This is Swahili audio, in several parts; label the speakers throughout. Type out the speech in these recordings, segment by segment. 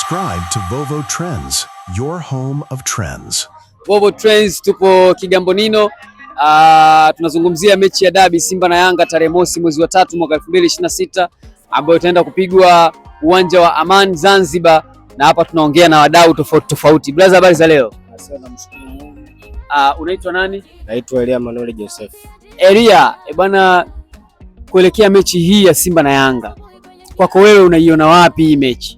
Speaker 1: Subscribe to Vovo Trends, your home of trends.
Speaker 2: Vovo Trends, tupo Kigambonino. Tunazungumzia mechi ya dabi Simba na Yanga tarehe mosi mwezi wa 3 mwaka 2026 ambayo itaenda kupigwa uwanja wa Aman Zanzibar, na hapa tunaongea na wadau tofauti. Brother, habari za leo?
Speaker 3: Asante, namshukuru Mungu.
Speaker 2: Unaitwa nani?
Speaker 3: Naitwa Elia Manuel Joseph.
Speaker 2: Elia, bwana, kuelekea mechi hii ya Simba na Yanga, kwako wewe unaiona wapi hii mechi?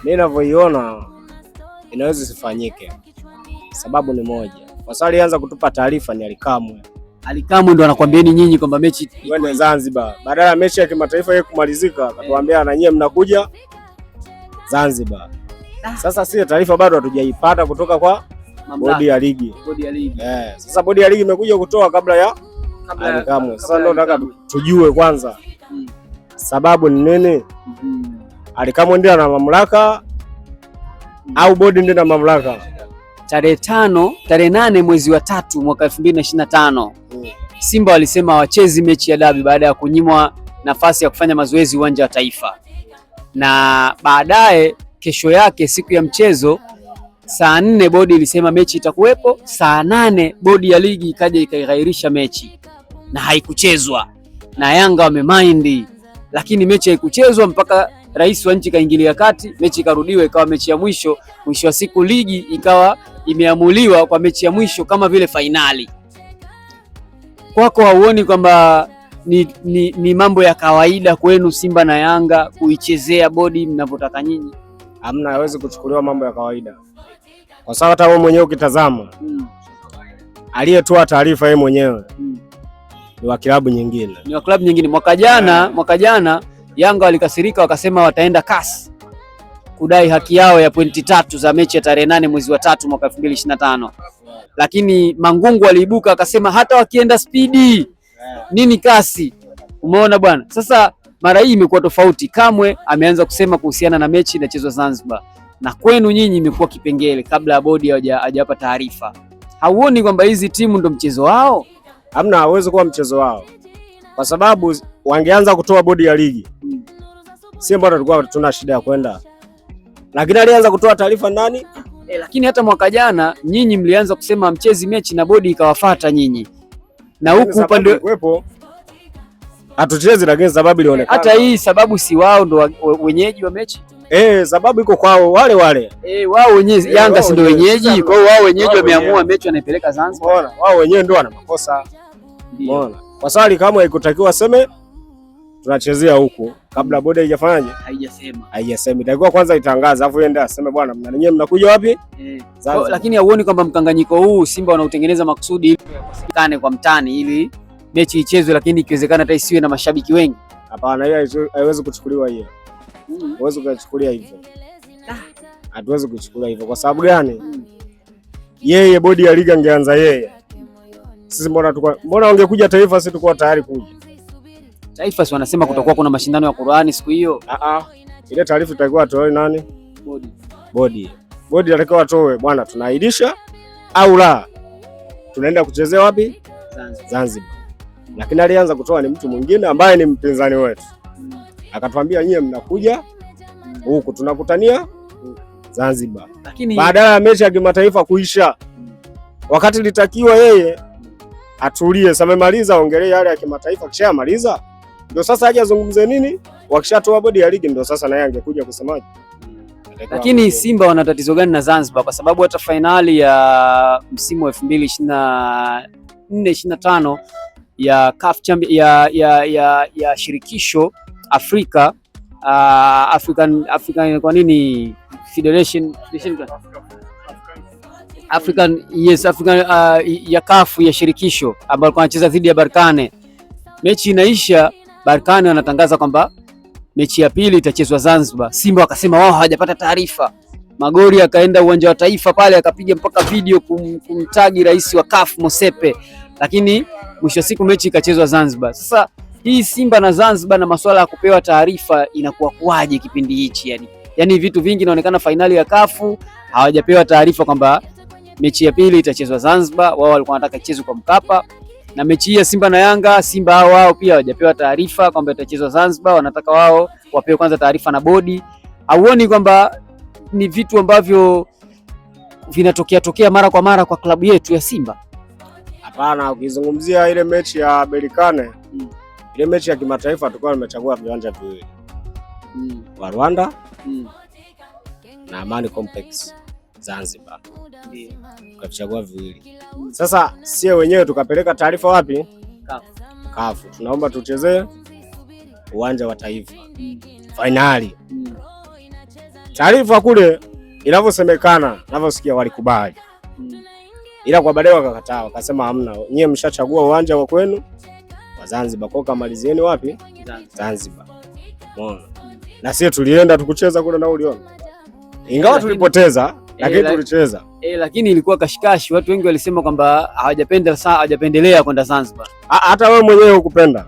Speaker 3: Mimi ninavyoiona inaweza isifanyike. Sababu ni moja. Kwa sababu alianza kutupa taarifa ni Alikamwe ndo anakuambieni nyinyi kwamba mechi twende Zanzibar. Badala ya mechi ya kimataifa yeye kumalizika, akatuambia na nyie mnakuja Zanzibar. Sasa sisi taarifa bado hatujaipata kutoka kwa bodi ya ligi. Sasa bodi ya ligi imekuja kutoa kabla ya Alikamwe. Sasa ndio nataka tujue kwanza sababu ni nini? Alikamwe ndio ana mamlaka au bodi ndio na mamlaka?
Speaker 2: Tarehe 8 mwezi wa 3 mwaka 2025 Simba walisema wachezi mechi ya dabi baada ya kunyimwa nafasi ya kufanya mazoezi uwanja wa Taifa, na baadaye kesho yake siku ya mchezo saa 4 bodi ilisema mechi itakuwepo. Saa 8 bodi ya ligi ikaja ikaighairisha mechi na haikuchezwa, na Yanga wamemind, lakini mechi haikuchezwa mpaka rais wa nchi kaingilia kati, mechi ikarudiwa, ikawa mechi ya mwisho. Mwisho wa siku ligi ikawa imeamuliwa kwa mechi ya mwisho kama vile fainali. Kwako hauoni kwamba ni mambo ya kawaida kwenu Simba na Yanga kuichezea bodi mnavyotaka nyinyi?
Speaker 3: Hamna, hawezi kuchukuliwa mambo ya kawaida, kwa sababu hata wewe mwenyewe ukitazama aliyetoa taarifa yeye mwenyewe ni wa klabu nyingine. Mwaka jana Yanga walikasirika, wakasema wataenda CAS kudai haki yao ya pointi 3 za mechi ya tarehe 8 mwezi wa 3 mwaka 2025. Lakini Mangungu aliibuka akasema hata wakienda spidi nini kasi. Umeona bwana? Sasa mara hii imekuwa tofauti. Kamwe ameanza kusema kuhusiana na mechi inachezwa Zanzibar, na kwenu nyinyi imekuwa kipengele kabla ya bodi hajapa taarifa. Hauoni kwamba hizi timu ndo mchezo wao? Hamna, hawezi kuwa mchezo wao, kwa sababu wangeanza kutoa bodi ya ligi Simba tulikuwa tuna shida ya kwenda, lakini alianza kutoa taarifa nani?
Speaker 2: Lakini hata mwaka jana nyinyi mlianza kusema mchezi mechi na bodi ikawafuata nyinyi, na huku upande
Speaker 3: wepo hatuchezi, lakini sababu ilionekana.
Speaker 2: Hata hii sababu si wao ndo wenyeji wa mechi?
Speaker 3: Sababu iko kwao wale.
Speaker 2: Wao wenyewe Yanga si ndo wenyeji, kwa hiyo wao wenyeji wameamua mechi wanaipeleka Zanzibar.
Speaker 3: Unaona, wao wenyewe ndio wana makosa. Unaona, kwa sababu kama haikutakiwa seme tunachezea huku kabla bodi haijafanyaje, haijasema. Itakuwa kwanza itangaza afu yenda aseme bwana mnanyie mnakuja wapi?
Speaker 2: Lakini hauoni kwamba mkanganyiko huu Simba wanautengeneza makusudi ili kusikane kwa mtani ili mechi ichezwe, lakini ikiwezekana hata isiwe na mashabiki wengi?
Speaker 3: Hapana, hiyo haiwezi kuchukuliwa hiyo. Huwezi kuchukulia hivyo. Hatuwezi kuchukulia hivyo. Kwa sababu gani? Yeye bodi ya ligi angeanza yeye. Sisi mbona wangekuja Taifa, sisi tulikuwa tayari kuja.
Speaker 2: Taifa si wanasema kutakuwa kuna mashindano ya Qur'ani siku hiyo.
Speaker 3: Ile taarifa itakuwa atoe nani? Bodi atakuwa atoe bwana, tunaahirisha au la. Tunaenda kuchezea wapi? Zanzibar. Lakini alianza kutoa ni mtu mwingine ambaye ni mpinzani wetu. Akatuambia nyie mnakuja huku tunakutania Zanzibar. Lakini badala ya mechi ya kimataifa kuisha, wakati litakiwa yeye atulie, samemaliza ongelee yale ya kimataifa, kisha maliza ndio sasa aje azungumze nini? Wakishatoa bodi ya ligi ndio sasa naye angekuja kusemaje.
Speaker 2: Lakini Simba wana tatizo gani na Zanzibar? Kwa sababu hata finali ya msimu wa 2024-25 ya CAF ya shirikisho Afrika, African kwa nini Federation African ya CAF ya shirikisho ambayo alikuwa anacheza dhidi ya Berkane. Mechi inaisha, Berkane wanatangaza kwamba mechi ya pili itachezwa Zanzibar. Simba wakasema wao hawajapata taarifa. Magori akaenda uwanja wa Taifa pale akapiga mpaka video kumtagi rais wa CAF Mosepe, lakini mwisho wa siku mechi ikachezwa Zanzibar. Sasa hii Simba na Zanzibar na masuala ya kupewa taarifa inakuwa kuaje kipindi hichi yani vitu vingi inaonekana. Finali ya CAF hawajapewa taarifa kwamba mechi ya pili itachezwa Zanzibar, wao walikuwa wanataka ichezwe kwa Mkapa. Na mechi ya Simba na Yanga, Simba wao pia hawajapewa taarifa kwamba itachezwa Zanzibar, wanataka wao wapewe kwanza taarifa na bodi. Hauoni kwamba ni vitu ambavyo vinatokea mara kwa mara kwa klabu yetu ya Simba?
Speaker 3: Hapana, ukizungumzia ile mechi ya Berkane, ile mechi ya kimataifa tulikuwa tumechagua viwanja viwili. Wa Rwanda na Amani Complex Zanzibar. Tukachagua viwili. Sasa sie wenyewe tukapeleka taarifa wapi? Kafu. Tunaomba tuchezee uwanja wa Taifa. Finali. Taarifa kule inavyosemekana, ninavyosikia walikubali. Ila kwa baadaye wakakataa, wakasema hamna. Nyie mshachagua uwanja wa kwenu wa Zanzibar, kwa kamalizieni wapi? Zanzibar. Umeona? Na sisi tulienda tukucheza kule na uliona. Ingawa tulipoteza, lakini tulicheza.
Speaker 2: Lakini ilikuwa kashikashi. Watu wengi walisema kwamba hawajapendelea kwenda Zanzibar.
Speaker 3: Hata wewe mwenyewe hukupenda.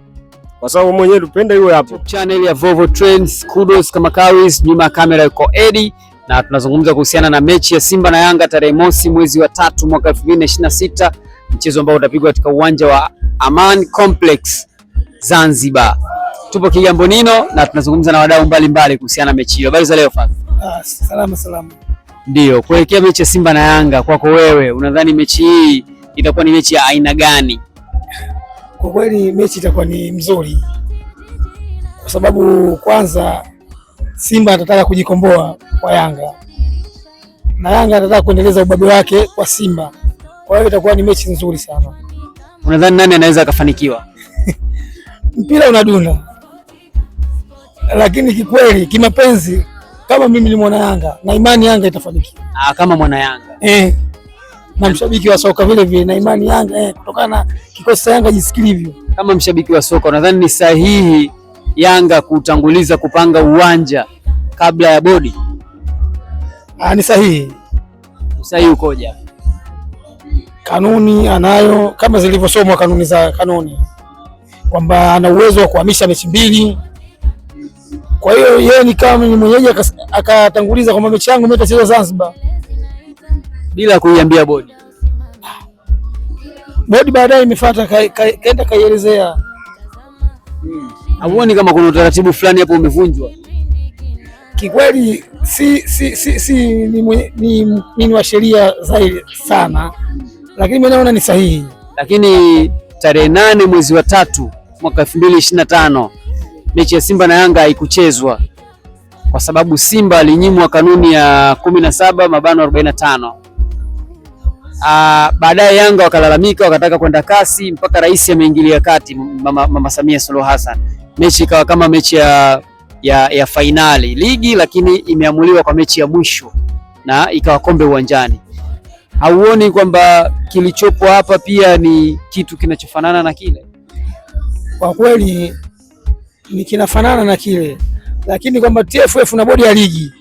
Speaker 3: Kwa sababu mwenyewe tupende iwe hapo.
Speaker 2: Channel ya Vovo Trends, kudos kama Kawis, nyuma ya kamera yuko Eddie, na tunazungumza kuhusiana na mechi ya Simba na Yanga tarehe mosi mwezi wa 3 mwaka 2026, mchezo ambao utapigwa katika uwanja wa Aman Complex Zanzibar. Tupo Kigambonino na tunazungumza na wadau mbalimbali kuhusiana na mechi hiyo. Habari za leo Fadhi?
Speaker 4: Salama.
Speaker 2: Ndio, kuelekea mechi ya Simba na Yanga, kwako wewe unadhani mechi hii itakuwa ni mechi ya aina gani?
Speaker 4: Kwa kweli mechi itakuwa ni mzuri, kwa sababu kwanza Simba atataka kujikomboa kwa Yanga na Yanga atataka kuendeleza ubabe wake kwa Simba. Kwa hiyo itakuwa ni mechi nzuri sana.
Speaker 2: Unadhani nani anaweza akafanikiwa?
Speaker 4: Mpira unadunda, lakini kikweli kimapenzi, kama mimi ni mwana Yanga na imani Yanga itafanikiwa.
Speaker 2: Kama mwana Yanga
Speaker 4: na mshabiki wa soka vile vile na imani Yanga kutokana na kikosi cha Yanga jisikilivyo.
Speaker 2: Kama mshabiki wa soka unadhani ni sahihi Yanga kutanguliza kupanga uwanja kabla ya bodi?
Speaker 4: Ni sahihi.
Speaker 2: Sahihi ukoja?
Speaker 4: Kanuni anayo kama zilivyosomwa kanuni kwamba ana uwezo wa kuhamisha mechi mbili. Kwa hiyo yeye ni kama ni mwenyeji akatanguliza kwamba mechi yangu mimi itachezwa Zanzibar
Speaker 2: bila kuiambia bodi.
Speaker 4: Bodi baadaye imefuata kaenda kaielezea.
Speaker 2: Hauoni kama kuna utaratibu fulani hapo umevunjwa?
Speaker 4: Kikweli ni wa sheria zaidi sana, lakini mimi naona ni sahihi.
Speaker 2: Lakini tarehe 8 mwezi wa 3 mwaka 2025 mechi ya Simba na Yanga haikuchezwa kwa sababu Simba alinyimwa kanuni ya 17/45. Baadaye Yanga wakalalamika, wakataka kwenda kasi, mpaka rais ameingilia kati, Mama Samia Suluhu Hassan. Mechi ikawa kama mechi ya fainali ligi, lakini imeamuliwa kwa mechi ya mwisho na ikawa kombe uwanjani. Hauoni kwamba kilichopo hapa pia ni kitu kinachofanana na kile?
Speaker 4: Kwa kweli ni kinafanana na kile, lakini kwamba TFF na bodi ya ligi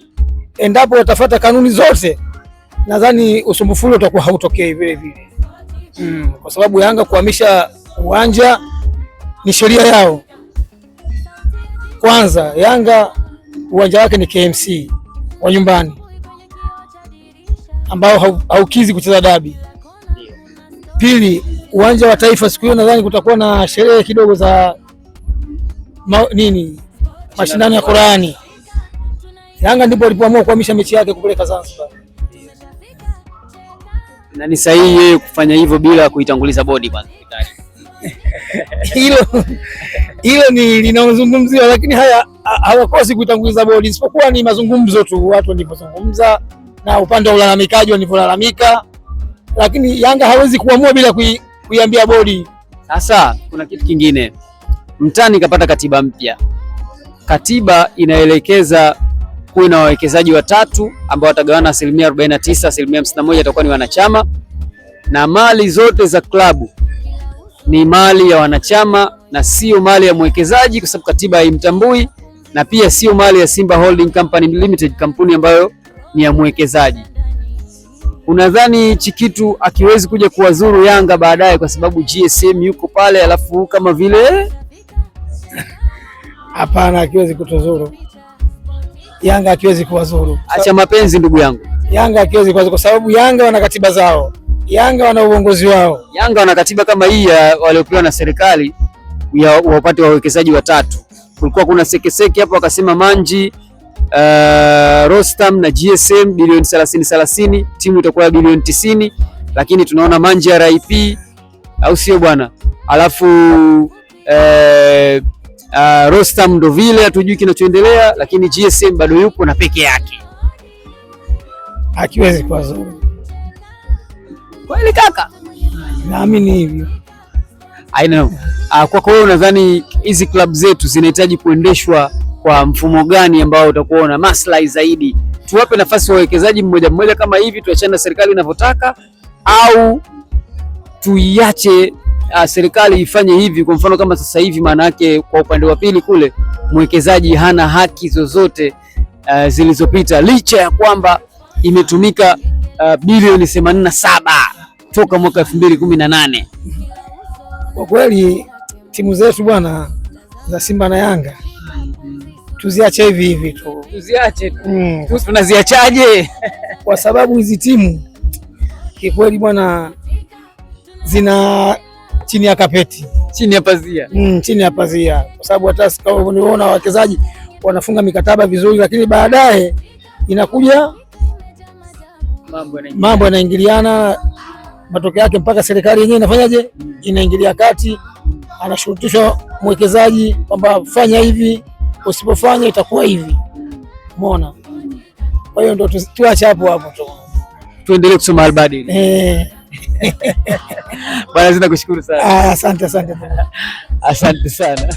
Speaker 4: endapo watafuata kanuni zote, nadhani usumbufu ule utakuwa hautokei vile vile. Kwa sababu Yanga kuhamisha uwanja ni sheria yao. Kwanza Yanga uwanja wake ni KMC wa nyumbani ambao haukizi kucheza dabi. Pili, uwanja wa Taifa siku hiyo nadhani kutakuwa na sherehe kidogo za mashindano ya Qur'ani. Yanga ndipo alipoamua kuhamisha mechi yake kupeleka Zanzibar.
Speaker 2: Na ni sahihi yeye kufanya hivyo bila kuitanguliza bodi kwanza?
Speaker 4: Hilo ni linazungumziwa, lakini haya hawakosi kuitanguliza bodi, isipokuwa ni mazungumzo tu, watu walipozungumza na upande wa ulalamikaji walivyolalamika, lakini Yanga hawezi kuamua bila kuiambia bodi.
Speaker 2: Sasa kuna kitu kingine, mtani kapata katiba mpya. Katiba inaelekeza kuwe na wawekezaji watatu ambao watagawana 49%, 51% itakuwa ni wanachama, na mali zote za klabu ni mali ya wanachama na sio mali ya mwekezaji, kwa sababu katiba haimtambui, na pia sio mali ya Simba Holding Company Limited, kampuni ambayo ni ya mwekezaji. Unadhani hichi kitu akiwezi kuja kuwazuru Yanga baadaye kwa sababu GSM yuko pale, alafu kama vile?
Speaker 4: Hapana, akiwezi kutuzuru. Yanga akiwezi kuwazuru.
Speaker 2: Acha mapenzi ndugu yangu.
Speaker 4: Yanga akiwezi kuwazuru kwa sababu Yanga wana katiba zao. Yanga wana uongozi wao.
Speaker 2: Yanga wana katiba kama hii waliopewa na serikali ya wapate wawekezaji watatu. Kulikuwa kuna sekeseke hapo, wakasema Manji Rostam na GSM bilioni 30, timu itakuwa bilioni 90, lakini tunaona Manjaro IP, au sio bwana? Alafu Rostam ndo vile hatujui kinachoendelea, lakini GSM bado yupo na peke yake,
Speaker 4: hakiwezi kuwa zuri.
Speaker 2: Kweli kaka?
Speaker 4: Naamini hivyo.
Speaker 2: I know. Kwako wewe unadhani hizi club zetu zinahitaji kuendeshwa kwa mfumo gani ambao utakuwa na maslahi zaidi? Tuwape nafasi wawekezaji mmoja mmoja kama hivi, tuachane na serikali inavyotaka, au tuiache serikali ifanye hivi? Kwa mfano kama sasa hivi, maana yake kwa upande wa pili kule mwekezaji hana haki zozote zilizopita, licha ya kwamba imetumika bilioni 87 toka mwaka 2018.
Speaker 4: Kwa kweli timu zetu bwana za Simba na Yanga tuziache hivi hivi tu.
Speaker 2: Tuziache tu. Tunaziachaje?
Speaker 4: Kwa sababu hizi timu kikweli bwana zina chini ya kapeti,
Speaker 2: chini ya pazia.
Speaker 4: Chini ya pazia, kwa sababu hata kama unaona wawekezaji wanafunga mikataba vizuri, lakini baadaye inakuja mambo yanaingiliana, matokeo yake mpaka serikali yenyewe inafanyaje, inaingilia kati, anashurutishwa mwekezaji kwamba fanya hivi, usipofanya itakuwa hivi. Umeona? Kwa hiyo ndio tuache hapo tu,
Speaker 2: tuendelee kusoma Albadi. Bwana, nakushukuru sana.
Speaker 4: Asante
Speaker 2: asante sana.